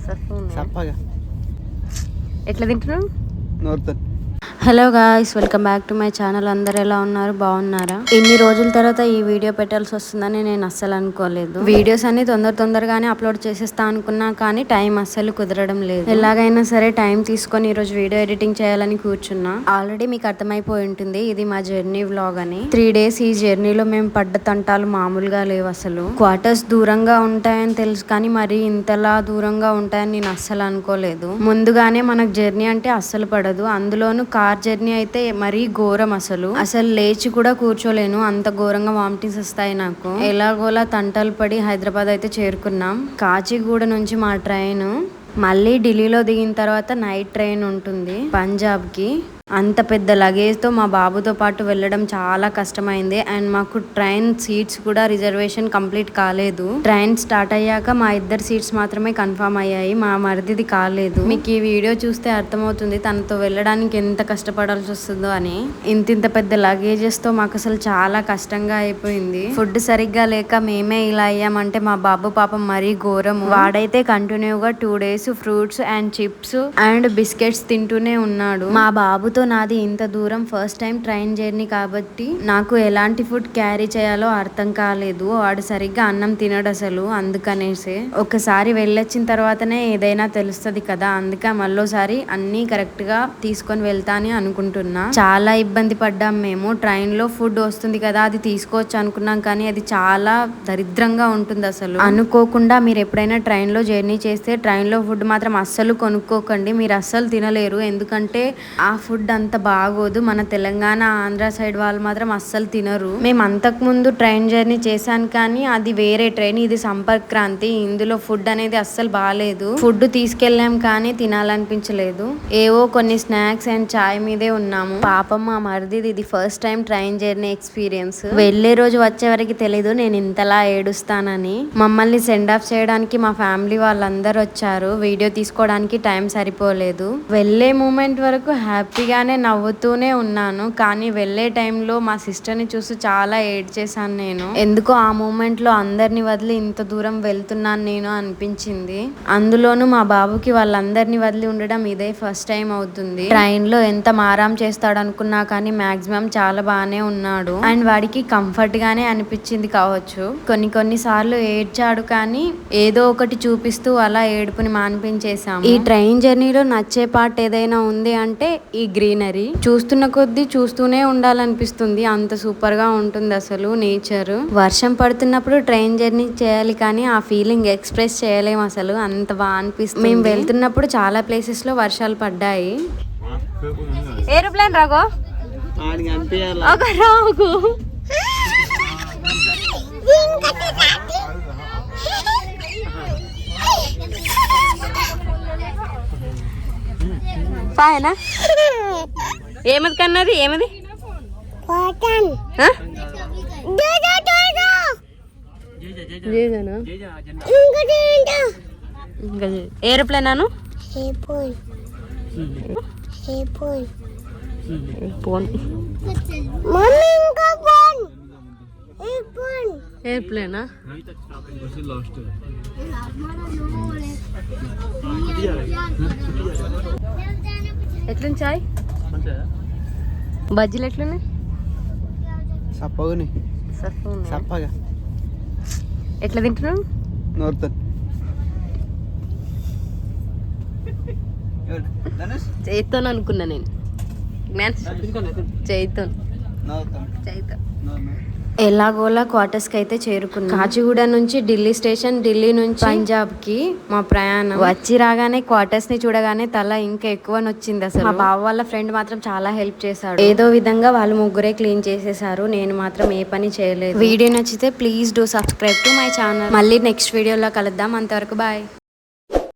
సప్పగా ఎట్లా తింటున్నావు? నోరుతో. Hello guys, welcome back to my channel. అందరు ఎలా ఉన్నారు? బాగున్నారా? ఇన్ని రోజుల తర్వాత ఈ వీడియో పెట్టాల్సి వస్తుందని నేను అస్సలు అనుకోలేదు. వీడియోస్ అన్ని తొందరగానే అప్లోడ్ చేసేస్తా అనుకున్నా, కానీ టైం అస్సలు కుదరడం లేదు. ఎలాగైనా సరే టైం తీసుకొని ఈ రోజు వీడియో ఎడిటింగ్ చేయాలని కూర్చున్నా. ఆల్రెడీ మీకు అర్థమైపోయి ఉంటుంది ఇది మా జర్నీ వ్లాగ్ అని. 3 days ఈ జర్నీలో మేము పడ్డ తంటాలు మామూలుగా లేవు అసలు. క్వార్టర్స్ దూరంగా ఉంటాయని తెలుసు, కానీ మరి ఇంతలా దూరంగా ఉంటాయని నేను అస్సలు అనుకోలేదు. ముందుగానే మనకు జర్నీ అంటే అస్సలు పడదు, అందులోను కార్ జర్నీ అయితే మరీ ఘోరం. అసలు లేచి కూడా కూర్చోలేను, అంత ఘోరంగా వామిటింగ్స్ వస్తాయి నాకు. ఎలాగోలా తంటలు పడి హైదరాబాద్ అయితే చేరుకున్నాం. కాచిగూడ నుంచి మా ట్రైన్ మళ్ళీ ఢిల్లీలో దిగిన తర్వాత నైట్ ట్రైన్ ఉంటుంది పంజాబ్ కి. అంత పెద్ద లగేజ్ తో మా బాబుతో పాటు వెళ్ళడం చాలా కష్టమైంది. అండ్ మాకు ట్రైన్ సీట్స్ కూడా రిజర్వేషన్ కంప్లీట్ కాలేదు. ట్రైన్ స్టార్ట్ అయ్యాక మా ఇద్దరు సీట్స్ మాత్రమే కన్ఫర్మ్ అయ్యాయి, మా మరిదిది కాలేదు. మీకు ఈ వీడియో చూస్తే అర్థమవుతుంది తనతో వెళ్ళడానికి ఎంత కష్టపడాల్సి వస్తుందో అని. ఇంత పెద్ద లగేజెస్ తో మాకు అసలు చాలా కష్టంగా అయిపోయింది. ఫుడ్ సరిగ్గా లేక మేమే ఇలా అయ్యామంటే మా బాబు పాపం మరీ ఘోరము. వాడైతే కంటిన్యూగా 2 days fruits and chips and biscuits తింటూనే ఉన్నాడు. మా బాబుతో నాది ఇంత దూరం ఫస్ట్ టైం ట్రైన్ జర్నీ కాబట్టి నాకు ఎలాంటి ఫుడ్ క్యారీ చేయాలో అర్థం కాలేదు. వాడు సరిగ్గా అన్నం తినడు అసలు, అందుకనేసి ఒకసారి వెళ్ళొచ్చిన తర్వాతనే ఏదైనా తెలుస్తుంది కదా, అందుకే మళ్ళోసారి అన్ని కరెక్ట్ గా తీసుకొని వెళ్తా అని అనుకుంటున్నా. చాలా ఇబ్బంది పడ్డాం మేము. ట్రైన్ లో ఫుడ్ వస్తుంది కదా, అది తీసుకోవచ్చు అనుకున్నాం, కానీ అది చాలా దరిద్రంగా ఉంటుంది అసలు. అనుకోకుండా మీరు ఎప్పుడైనా ట్రైన్ లో జర్నీ చేస్తే ట్రైన్ లో ఫుడ్ మాత్రం అస్సలు కొనుక్కోకండి, మీరు అస్సలు తినలేరు. ఎందుకంటే ఆ ఫుడ్ అంత బాగోదు. మన తెలంగాణ ఆంధ్ర సైడ్ వాళ్ళు మాత్రం అస్సలు తినరు. మేము అంతకు ముందు ట్రైన్ జర్నీ చేశాను, కానీ అది వేరే ట్రైన్, ఇది సంపర్క్ క్రాంతి. ఇందులో ఫుడ్ అనేది అస్సలు బాగాలేదు. ఫుడ్ తీసుకెళ్ళాం కానీ తినాలనిపించలేదు. ఏవో కొన్ని స్నాక్స్ అండ్ చాయ్ మీదే ఉన్నాము. పాపం మా మరిదిది ఇది first time train journey experience. వెళ్లే రోజు వచ్చే వరకు తెలీదు నేను ఇంతలా ఏడుస్తానని. మమ్మల్ని సెండ్ ఆఫ్ చేయడానికి మా ఫ్యామిలీ వాళ్ళందరూ వచ్చారు. వీడియో తీసుకోవడానికి టైం సరిపోలేదు. వెళ్లే మూమెంట్ వరకు హ్యాపీగానే నవ్వుతూనే ఉన్నాను, కానీ వెళ్లే టైంలో మా సిస్టర్ని చూసి చాలా ఏడ్ చేశాను నేను. ఎందుకో ఆ మూమెంట్ లో అందరిని వదిలి ఇంత దూరం వెళ్తున్నాను నేను అనిపించింది. అందులోనూ మా బాబుకి వాళ్ళందరినీ వదిలి ఉండడం ఇదే ఫస్ట్ టైం అవుతుంది. ట్రైన్ లో ఎంత మారాం చేస్తాడు అనుకున్నా, కానీ మాక్సిమం చాలా బాగానే ఉన్నాడు. అండ్ వాడికి కంఫర్ట్ గానే అనిపించింది కావచ్చు. కొన్ని సార్లు ఏడ్చాడు, కానీ ఏదో ఒకటి చూపిస్తూ అలా ఏడుపుని మాన్పించేశాము. ఈ ట్రైన్ జర్నీలో నచ్చే పార్ట్ ఏదైనా ఉంది అంటే ఈ గ్రీనరీ. చూస్తున్న కొద్దీ చూస్తూనే ఉండాలనిపిస్తుంది, అంత సూపర్ గా ఉంటుంది అసలు నేచర్. వర్షం పడుతున్నప్పుడు ట్రైన్ జర్నీ చేయాలి, కానీ ఆ ఫీలింగ్ ఎక్స్ప్రెస్ చేయలేము అసలు, అంత బాగా అనిపిస్తుంది. మేము వెళ్తున్నప్పుడు చాలా ప్లేసెస్ లో వర్షాలు పడ్డాయి. ఏరోప్లేన్ రాగో రాగు పాయనా ఏమది కన్నది ఏమది ఏరోప్లేన్ అను ఎయిర్ప్లేనా ఎట్లుంది చాయ్? బజ్జీలు ఎట్లున్నాయి? సప్పగా ఎట్లా తింటున్నావు? నోరుతో. చేయితో అనుకున్నా నేను, చేయితో. ఎలాగోలా క్వార్టర్స్ కి అయితే చేరుకున్నాం. కాచిగూడ నుంచి ఢిల్లీ స్టేషన్, ఢిల్లీ నుంచి పంజాబ్ కి మా ప్రయాణం. వచ్చి రాగానే క్వార్టర్స్ ని చూడగానే తల ఇంకా ఎక్కువ నొచ్చింది అసలు. మా బావ వాళ్ళ ఫ్రెండ్ మాత్రం చాలా హెల్ప్ చేశాడు. ఏదో విధంగా వాళ్ళు ముగ్గురే క్లీన్ చేసేసారు, నేను మాత్రం ఏ పని చేయలేదు. వీడియో నచ్చితే please do subscribe to my channel. మళ్ళీ నెక్స్ట్ వీడియోలో కలుద్దాం, అంతవరకు బాయ్.